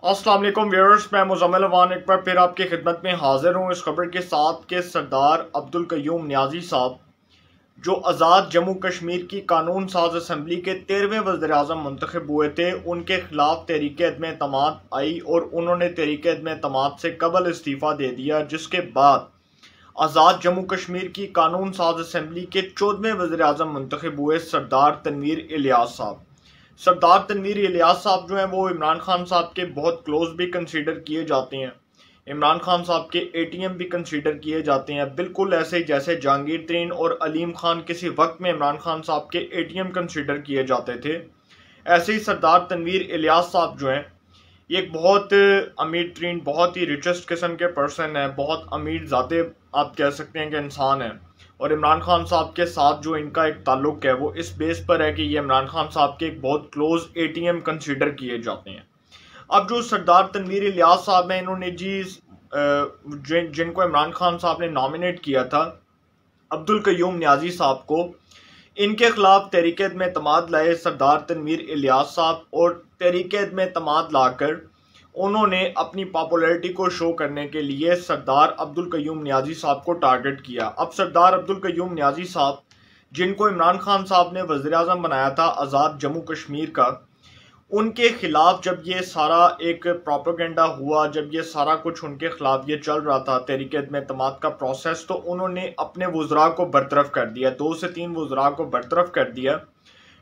अस्सलाम वालेकुम व्यूअर्स, मैं मुज़म्मिल अवान एक बार फिर आपकी खिदमत में हाजिर हूँ इस खबर के साथ कि सरदार अब्दुल कयूम नियाज़ी साहब जो आज़ाद जम्मू कश्मीर की कानून साज असम्बली के 13वें वज़ीर आज़म मुंतखब हुए थे, उनके खिलाफ तहरीक अदम एतमाद आई और उन्होंने तहरीक अदम एतमाद से कबल इस्तीफ़ा दे दिया, जिसके बाद आज़ाद जम्मू कश्मीर की कानून साज असम्बली के 14वें वज़ीर आज़म मुंतखब हुए सरदार तनवीर इलियास साहब। सरदार तनवीर इलियास साहब जो हैं वो इमरान खान साहब के बहुत क्लोज भी कंसीडर किए जाते हैं। इमरान खान साहब के एटीएम भी कंसीडर किए जाते हैं, बिल्कुल ऐसे ही जैसे जहांगीर तरीन और अलीम खान किसी वक्त में इमरान खान साहब के एटीएम कंसीडर किए जाते थे। ऐसे ही सरदार तनवीर इलियास साहब जो हैं ये एक बहुत अमीर तरीन, बहुत ही रिचेस्ट किस्म के पर्सन है, बहुत अमीर ज़ाते आप कह सकते हैं कि इंसान है। और इमरान खान साहब के साथ जो इनका एक ताल्लुक है वो इस बेस पर है कि ये इमरान खान साहब के एक बहुत क्लोज एटीएम कंसीडर किए जाते हैं। अब जो सरदार तनवीर इलियास साहब हैं, इन्होंने जी जिनको इमरान खान साहब ने नॉमिनेट किया था अब्दुल कयूम नियाज़ी साहब को, इनके खिलाफ तहरीक अदम एतमाद लाए सरदार तनवीर इलियास साहब और तहरीक अदम एतमाद लाकर उन्होंने अपनी पॉपुलैरिटी को शो करने के लिए सरदार अब्दुल कयूम नियाज़ी साहब को टारगेट किया। अब सरदार अब्दुल कयूम नियाज़ी साहब जिनको इमरान खान साहब ने वज़ीर आज़म बनाया था आज़ाद जम्मू कश्मीर का, उनके खिलाफ जब ये सारा एक प्रोपेगेंडा हुआ, जब ये सारा कुछ उनके खिलाफ ये चल रहा था तहरीक अदम एतमाद का प्रोसेस, तो उन्होंने अपने वज़रा को बरतरफ कर दिया, 2 से 3 वज़रा को बरतरफ कर दिया।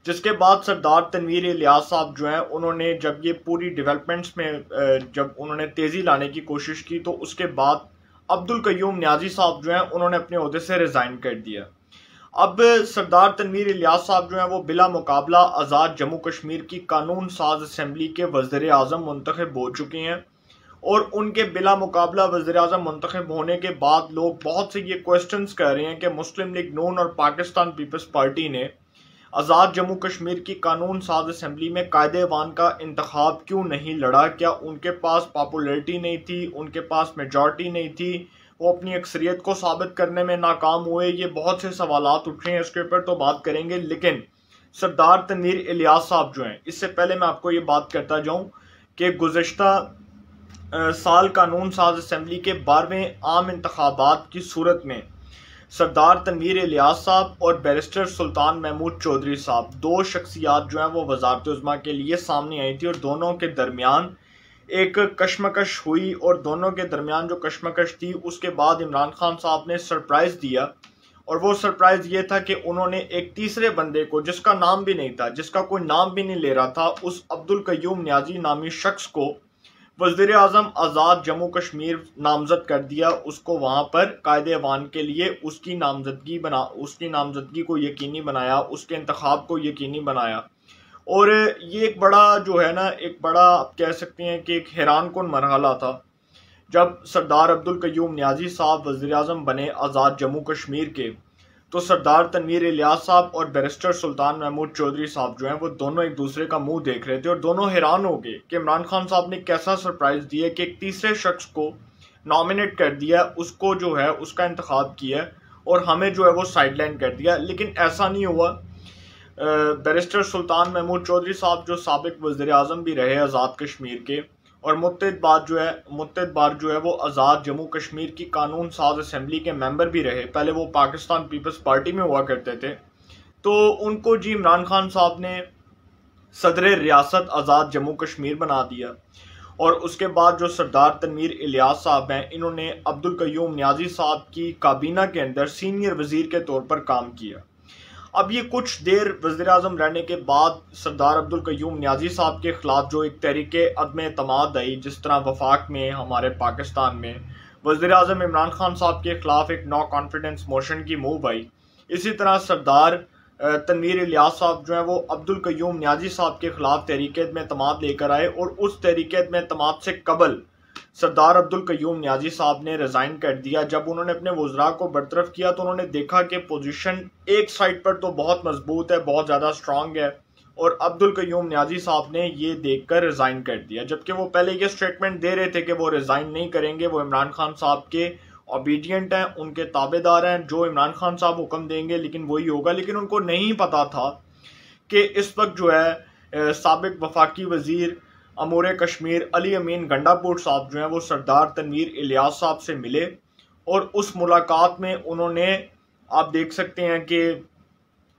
जिसके बाद सरदार तनवीर इलियास साहब जो हैं उन्होंने जब ये पूरी डेवलपमेंट्स में जब उन्होंने तेज़ी लाने की कोशिश की, तो उसके बाद अब्दुल कयूम नियाज़ी साहब जो हैं उन्होंने अपने ओहदे से रिज़ाइन कर दिया। अब सरदार तनवीर इलियास साहब जो हैं वो बिला मुकाबला आज़ाद जम्मू कश्मीर की कानून साज असम्बली के वज़ीर आज़म मुंतखब हो चुके हैं और उनके बिला मुकाबला वज़ीर आज़म मुंतखब होने के बाद लोग बहुत से ये क्वेश्चंस कर रहे हैं कि मुस्लिम लीग नून और पाकिस्तान पीपल्स पार्टी ने आज़ाद जम्मू कश्मीर की कानून साज असम्बली में कायदे-ए-वान का इंतखाब क्यों नहीं लड़ा? क्या उनके पास पॉपुलैरिटी नहीं थी, उनके पास मेजॉरिटी नहीं थी, वो अपनी अक्सरियत को साबित करने में नाकाम हुए? ये बहुत से सवालात उठ रहे हैं, इसके ऊपर तो बात करेंगे। लेकिन सरदार तनवीर इलियास साहब जो हैं, इससे पहले मैं आपको ये बात करता जाऊँ कि गुज़श्ता साल कानून साज असम्बली के 12वें आम इंतखाबात की सूरत में सरदार तनवीर इलियास साहब और बैरिस्टर सुल्तान महमूद चौधरी साहब, 2 शख्सियात जो हैं वो वज़ारत उज़्मा के लिए सामने आई थी और दोनों के दरमियान एक कशमकश हुई। और दोनों के दरमियान जो कशमकश थी उसके बाद इमरान खान साहब ने सरप्राइज़ दिया, और वो सरप्राइज़ ये था कि उन्होंने एक तीसरे बंदे को, जिसका नाम भी नहीं था, जिसका कोई नाम भी नहीं ले रहा था, उस अब्दुल कयूम नियाज़ी नामी शख्स को वज़ीर आज़म आज़ाद जम्मू कश्मीर नामजद कर दिया। उसको वहाँ पर कायदे-ए-वान के लिए उसकी नामजदगी को यकीनी बनाया, उसके इंतखाब को यकीनी बनाया। और ये एक बड़ा जो है ना, एक बड़ा आप कह सकते हैं कि एक हैरान कुन मरहला था जब सरदार अब्दुल कयूम नियाज़ी साहब वज़ीर आज़म बने आज़ाद जम्मू कश्मीर के। तो सरदार तनवीर इलियास साहब और बैरिस्टर सुल्तान महमूद चौधरी साहब जो हैं वो दोनों एक दूसरे का मुंह देख रहे थे और दोनों हैरान हो गए कि इमरान खान साहब ने कैसा सरप्राइज़ दिया कि एक तीसरे शख्स को नॉमिनेट कर दिया, उसको जो है उसका इंतखाब किया और हमें जो है वो साइडलाइन कर दिया। लेकिन ऐसा नहीं हुआ। बैरिस्टर सुल्तान महमूद चौधरी साहब जो साबिक वज़ीर आज़म भी रहे आज़ाद कश्मीर के, और मुत्तद बार जो है वो आज़ाद जम्मू कश्मीर की कानून साज असम्बली के मेंबर भी रहे। पहले वो पाकिस्तान पीपल्स पार्टी में हुआ करते थे। तो उनको जी इमरान खान साहब ने सदर रियासत आज़ाद जम्मू कश्मीर बना दिया। और उसके बाद जो सरदार तनवीर इलियास साहब हैं, इन्होंने अब्दुल कयूम नियाज़ी साहब की काबीना के अंदर सीनियर वज़ीर के तौर पर काम किया। अब ये कुछ देर वज़ीर आज़म रहने के बाद सरदार अब्दुल कयूम नियाज़ी साहब के ख़िलाफ़ जो एक तहरीक अदम एतमाद आई, जिस तरह वफाक में हमारे पाकिस्तान में वज़ीर आज़म इमरान खान साहब के ख़िलाफ़ एक नो कॉन्फिडेंस मोशन की मूव आई, इसी तरह सरदार तनवीर इलियास साहब जो हैं वो अब्दुल कयूम नियाज़ी साहब के ख़िलाफ़ तहरीक अदम एतमाद लेकर आए। और उस तहरीक अदम एतमाद से कबल सरदार अब्दुल कयूम नियाज़ी साहब ने रिज़ाइन कर दिया। जब उन्होंने अपने वज़रा को बरतरफ किया तो उन्होंने देखा कि पोजीशन एक साइड पर तो बहुत मजबूत है, बहुत ज़्यादा स्ट्रांग है, और अब्दुल कयूम नियाज़ी साहब ने ये देखकर रिज़ाइन कर दिया। जबकि वो पहले ये स्टेटमेंट दे रहे थे कि वो रिज़ाइन नहीं करेंगे, वो इमरान खान साहब के ओबीडियंट हैं, उनके ताबेदार हैं, जो इमरान खान साहब हुक्म देंगे लेकिन वही होगा। लेकिन उनको नहीं पता था कि इस वक्त जो है साबिक वफाकी वज़ीर अमूर कश्मीर अली अमीन गंडापुर साहब जो हैं वो सरदार तनवीर इलियास साहब से मिले, और उस मुलाकात में उन्होंने, आप देख सकते हैं कि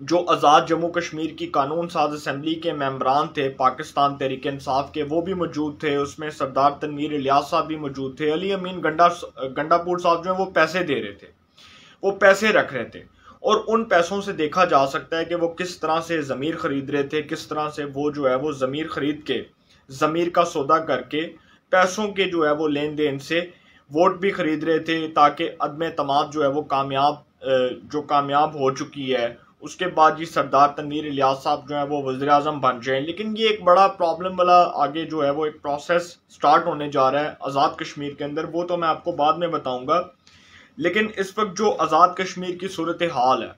जो आज़ाद जम्मू कश्मीर की कानून साज असम्बली के मेंबरान थे पाकिस्तान तहरीक इंसाफ के, वो भी मौजूद थे। उसमें सरदार तनवीर इलियास साहब भी मौजूद थे। अली अमीन गंडापुर साहब जो है वो पैसे दे रहे थे, वो पैसे रख रहे थे, और उन पैसों से देखा जा सकता है कि वो किस तरह से ज़मीर खरीद रहे थे, किस तरह से वो जो है वो ज़मीर खरीद के, ज़मीर का सौदा करके, पैसों के जो है वो लेन देन से वोट भी खरीद रहे थे, ताकि अदम तमाद जो है वो कामयाब हो चुकी है, उसके बाद जी सरदार तनवीर इलियास साहब जो है वो वज़ीर आज़म बन जाए। लेकिन ये एक बड़ा प्रॉब्लम वाला आगे जो है वो एक प्रोसेस स्टार्ट होने जा रहा है आज़ाद कश्मीर के अंदर, वो तो मैं आपको बाद में बताऊंगा। लेकिन इस वक्त जो आज़ाद कश्मीर की सूरत हाल है,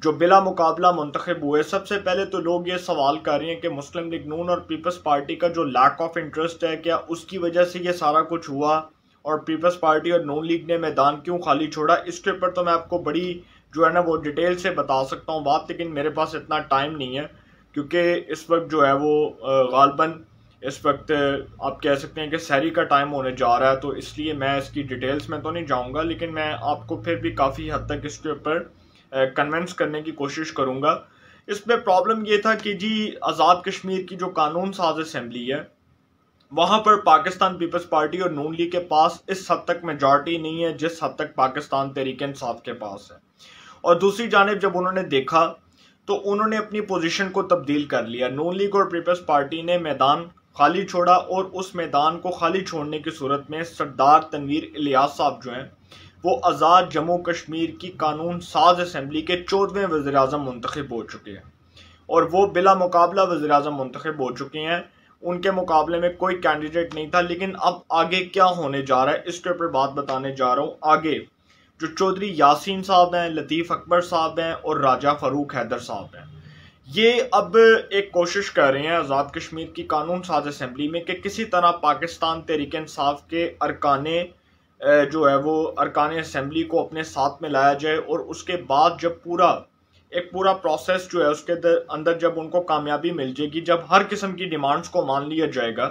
जो बिला मुकाबला मुंतखब हुए, सबसे पहले तो लोग ये सवाल कर रहे हैं कि मुस्लिम लीग नून और पीपल्स पार्टी का जो लैक ऑफ इंटरेस्ट है, क्या उसकी वजह से ये सारा कुछ हुआ, और पीपल्स पार्टी और नून लीग ने मैदान क्यों खाली छोड़ा। इसके ऊपर तो मैं आपको बड़ी जो है ना वो डिटेल से बता सकता हूँ बात, लेकिन मेरे पास इतना टाइम नहीं है, क्योंकि इस वक्त जो है वो गालबन इस वक्त आप कह सकते हैं कि सहरी का टाइम होने जा रहा है, तो इसलिए मैं इसकी डिटेल्स में तो नहीं जाऊंगा, लेकिन मैं आपको फिर भी काफ़ी हद तक इसके ऊपर कन्विंस करने की कोशिश करूंगा। इसमें प्रॉब्लम ये था कि जी आज़ाद कश्मीर की जो कानून साज असम्बली है, वहाँ पर पाकिस्तान पीपल्स पार्टी और नून लीग के पास इस हद तक मेजॉरिटी नहीं है जिस हद तक पाकिस्तान तहरीक इंसाफ के पास है। और दूसरी जानिब जब उन्होंने देखा तो उन्होंने अपनी पोजीशन को तब्दील कर लिया। नून लीग और पीपल्स पार्टी ने मैदान खाली छोड़ा, और उस मैदान को खाली छोड़ने की सूरत में सरदार तनवीर इलियास साहब जो हैं वो आज़ाद जम्मू कश्मीर की कानून साज असम्बली के 14वें वज़ीर आज़म मुंतखब हो चुके हैं, और वो बिला मुकाबला वज़ीर आज़म मुंतखब हो चुके हैं। उनके मुकाबले में कोई कैंडिडेट नहीं था। लेकिन अब आगे क्या होने जा रहा है इसके ऊपर बात बताने जा रहा हूँ। आगे जो चौधरी यासीन साहब हैं, लतीफ़ अकबर साहब हैं और राजा फ़ारूक हैदर साहब हैं, ये अब एक कोशिश कर रहे हैं आज़ाद कश्मीर की कानून साज असम्बली में कि किसी तरह पाकिस्तान तहरीक इंसाफ के अरकाने जो है वो अरकान असम्बली को अपने साथ में लाया जाए, और उसके बाद जब पूरा प्रोसेस जो है उसके अंदर जब उनको कामयाबी मिल जाएगी, जब हर किस्म की डिमांड्स को मान लिया जाएगा,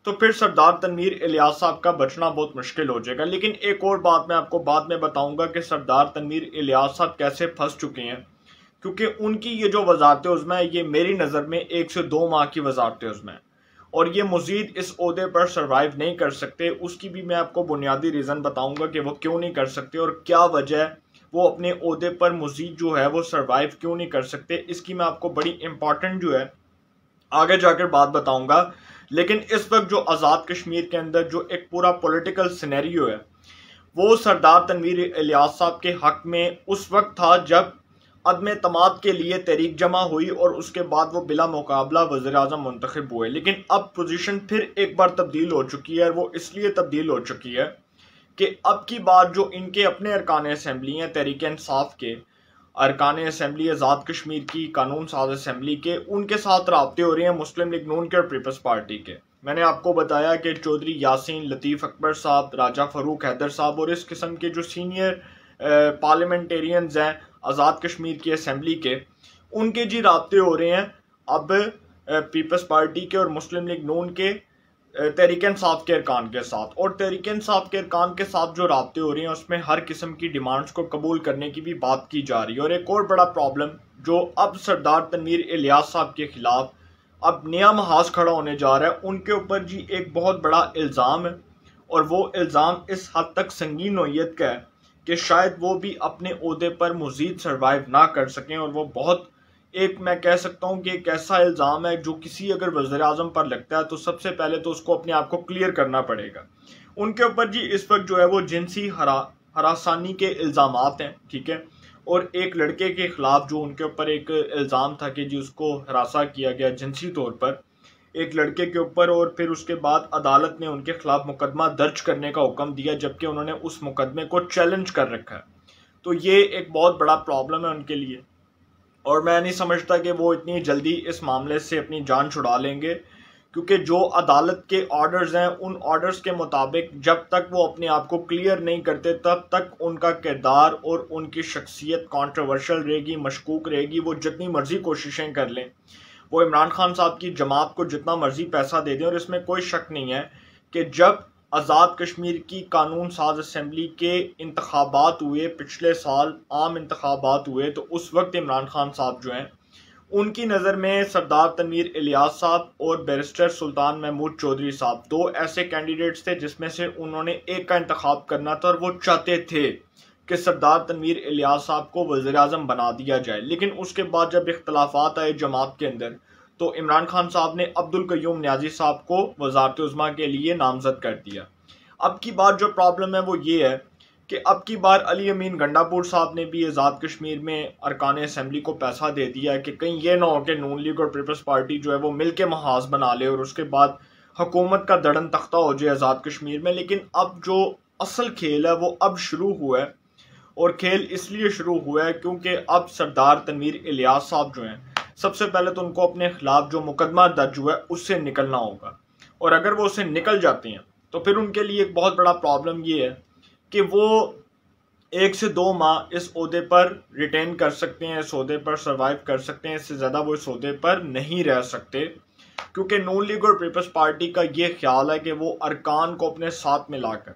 तो फिर सरदार तनवीर इलियास साहब का बचना बहुत मुश्किल हो जाएगा। लेकिन एक और बात मैं आपको बाद में बताऊंगा कि सरदार तनवीर इलियास साहब कैसे फंस चुके हैं, क्योंकि उनकी ये जो वजारत उज़्मा है, ये मेरी नज़र में 1 से 2 माह की वजारत उज़्मा है, और ये मज़ीद इस ओहदे पर सर्वाइव नहीं कर सकते। उसकी भी मैं आपको बुनियादी रीज़न बताऊंगा कि वो क्यों नहीं कर सकते और क्या वजह है, वो अपने ओहदे पर मज़ीद जो है वो सर्वाइव क्यों नहीं कर सकते। इसकी मैं आपको बड़ी इंपॉर्टेंट जो है आगे जाकर बात बताऊंगा। लेकिन इस वक्त जो आज़ाद कश्मीर के अंदर जो एक पूरा पॉलिटिकल सिनेरियो है, वो सरदार तनवीर इलियास साहब के हक में उस वक्त था जब अदम तमाद के लिए तहरीक जमा हुई, और उसके बाद वो बिला मुकाबला वज़ीर आज़म मुंतखब हुए। लेकिन अब पोजीशन फिर एक बार तब्दील हो चुकी है, और वो इसलिए तब्दील हो चुकी है कि अब की बात जो इनके अपने अरकान असम्बली हैं तहरीक इंसाफ के, अरकान असम्बली आज़ाद कश्मीर की कानून साज असम्बली के, उनके साथ राब्ते हो रहे हैं मुस्लिम लीग नून के और पीपल्स पार्टी के। मैंने आपको बताया कि चौधरी यासीन, लतीफ़ अकबर साहब, राजा फ़ारूक हैदर साहब और इस किस्म के जो सीनियर पार्लियामेंटेरियंस हैं आज़ाद कश्मीर की असम्बली के, उनके जी राब्ते हो रहे हैं अब पीपल्स पार्टी के और मुस्लिम लीग नून के तहरीक इंसाफ के अरकान के साथ। और तहरीक इंसाफ के अरकान के साथ जो राब्ते हो रही हैं उसमें हर किस्म की डिमांड्स को कबूल करने की भी बात की जा रही है। और एक और बड़ा प्रॉब्लम जो अब सरदार तनवीर इलियास साहब के खिलाफ अब नया महाज खड़ा होने जा रहा है, उनके ऊपर जी एक बहुत बड़ा इल्ज़ाम है, और वो इल्ज़ाम इस हद तक संगीन नौइयत का है कि शायद वो भी अपने ओहदे पर मज़ीद सर्वाइव ना कर सकें। और वो बहुत एक मैं कह सकता हूँ कि एक ऐसा इल्ज़ाम है जो किसी अगर वज़ीर आज़म पर लगता है तो सबसे पहले तो उसको अपने आप को क्लियर करना पड़ेगा। उनके ऊपर जी इस वक्त जो है वो जिनसी हरासानी के इल्ज़ामात हैं, ठीक है, और एक लड़के के ख़िलाफ़ जो उनके ऊपर एक इल्ज़ाम था कि जी उसको हरासा किया गया जिनसी तौर पर एक लड़के के ऊपर, और फिर उसके बाद अदालत ने उनके खिलाफ मुकदमा दर्ज करने का हुक्म दिया, जबकि उन्होंने उस मुकदमे को चैलेंज कर रखा है। तो ये एक बहुत बड़ा प्रॉब्लम है उनके लिए, और मैं नहीं समझता कि वो इतनी जल्दी इस मामले से अपनी जान छुड़ा लेंगे, क्योंकि जो अदालत के ऑर्डर्स हैं उन ऑर्डर्स के मुताबिक जब तक वो अपने आप को क्लियर नहीं करते तब तक उनका किरदार और उनकी शख्सियत कंट्रोवर्शियल रहेगी, मशकूक रहेगी। वो जितनी मर्जी कोशिशें कर लें, वो इमरान खान साहब की जमात को जितना मर्जी पैसा दे दें, और इसमें कोई शक नहीं है कि जब आज़ाद कश्मीर की कानून साज असम्बली के इंतखाबात हुए, पिछले साल आम इंतखाबात हुए, तो उस वक्त इमरान खान साहब जो हैं उनकी नज़र में सरदार तनवीर इलियास साहब और बैरिस्टर सुल्तान महमूद चौधरी साहब दो ऐसे कैंडिडेट्स थे जिसमें से उन्होंने एक का इंतखाब करना था, और वो चाहते थे कि सरदार तनवीर इलियास साहब को वज़ीर आज़म बना दिया जाए। लेकिन उसके बाद जब इख्तलाफात आए जमात के अंदर, तो इमरान खान साहब ने अब्दुल कयूम न्याजी साहब को वज़ारत उज़्मा के लिए नामजद कर दिया। अब की बात जो प्रॉब्लम है वो ये है कि अब की बार अली अमीन गंडापुर साहब ने भी आज़ाद कश्मीर में अरकान असम्बली को पैसा दे दिया है कि कहीं ये ना हो कि नून लीग और पीपल्स पार्टी जो है वो मिल के महाज बना ले और उसके बाद हुकूमत का दड़न तख्ता हो जाए आज़ाद कश्मीर में। लेकिन अब जो असल खेल है वो अब शुरू हुआ है, और खेल इसलिए शुरू हुआ है क्योंकि अब सरदार तनवीर इलियास साहब जो हैं, सबसे पहले तो उनको अपने खिलाफ जो मुकदमा दर्ज हुआ है उससे निकलना होगा, और अगर वो उससे निकल जाते हैं तो फिर उनके लिए एक बहुत बड़ा प्रॉब्लम ये है कि वो 1 से 2 माह इस ओहदे पर रिटेन कर सकते हैं, इस ओहदे पर सर्वाइव कर सकते हैं, इससे ज़्यादा वो इस ओहदे पर नहीं रह सकते, क्योंकि नून लीग और पीपल्स पार्टी का ये ख्याल है कि वो अरकान को अपने साथ मिलाकर,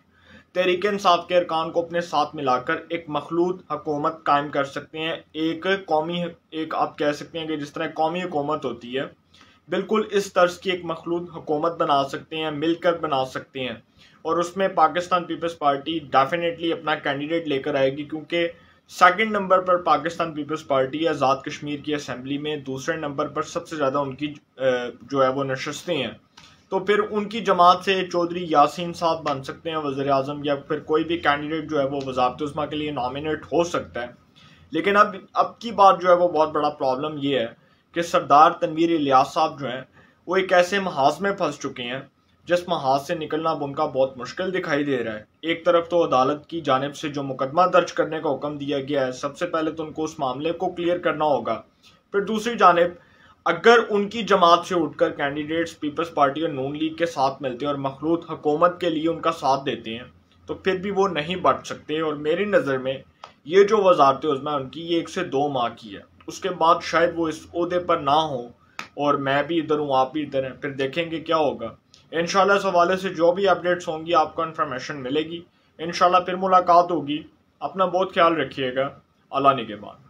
तहरीक इंसाफ के अरकान को अपने साथ मिलाकर एक मखलूत हुकूमत कायम कर सकते हैं। एक आप कह सकते हैं कि जिस तरह कौमी हुकूमत होती है, बिल्कुल इस तर्ज की एक मखलूत हुकूमत बना सकते हैं, मिलकर बना सकते हैं, और उसमें पाकिस्तान पीपल्स पार्टी डेफिनेटली अपना कैंडिडेट लेकर आएगी, क्योंकि सेकंड नंबर पर पाकिस्तान पीपल्स पार्टी है आज़ाद कश्मीर की असम्बली में, दूसरे नंबर पर सबसे ज़्यादा उनकी जो है वो नशस्तें हैं। तो फिर उनकी जमात से चौधरी यासीन साहब बन सकते हैं वज़ीर आज़म, या फिर कोई भी कैंडिडेट जो है वो वज़ारत उज़्मा के लिए नॉमिनेट हो सकता है। लेकिन अब की बात जो है वो बहुत बड़ा प्रॉब्लम ये है कि सरदार तनवीर इलियास साहब जो हैं वो एक ऐसे महाज में फंस चुके हैं जिस महाज से निकलना अब उनका बहुत मुश्किल दिखाई दे रहा है। एक तरफ तो अदालत की जानिब से जो मुकदमा दर्ज करने का हुक्म दिया गया है, सबसे पहले तो उनको उस मामले को क्लियर करना होगा। फिर दूसरी जानिब अगर उनकी जमात से उठकर कैंडिडेट्स पीपल्स पार्टी और नून लीग के साथ मिलते हैं और मखलूत हुकूमत के लिए उनका साथ देते हैं, तो फिर भी वो नहीं बढ़ सकते। और मेरी नज़र में ये जो वज़ारत उज़्मा है उनकी, ये 1 से 2 माह की है, उसके बाद शायद वो इस ओहदे पर ना हो, और मैं भी इधर हूँ, आप भी इधर हैं, फिर देखेंगे क्या होगा। इंशाल्लाह इस हवाले से जो भी अपडेट्स होंगी आपको इन्फॉर्मेशन मिलेगी। इंशाल्लाह फिर मुलाकात होगी। अपना बहुत ख्याल रखिएगा। अल्लाह निगहबान।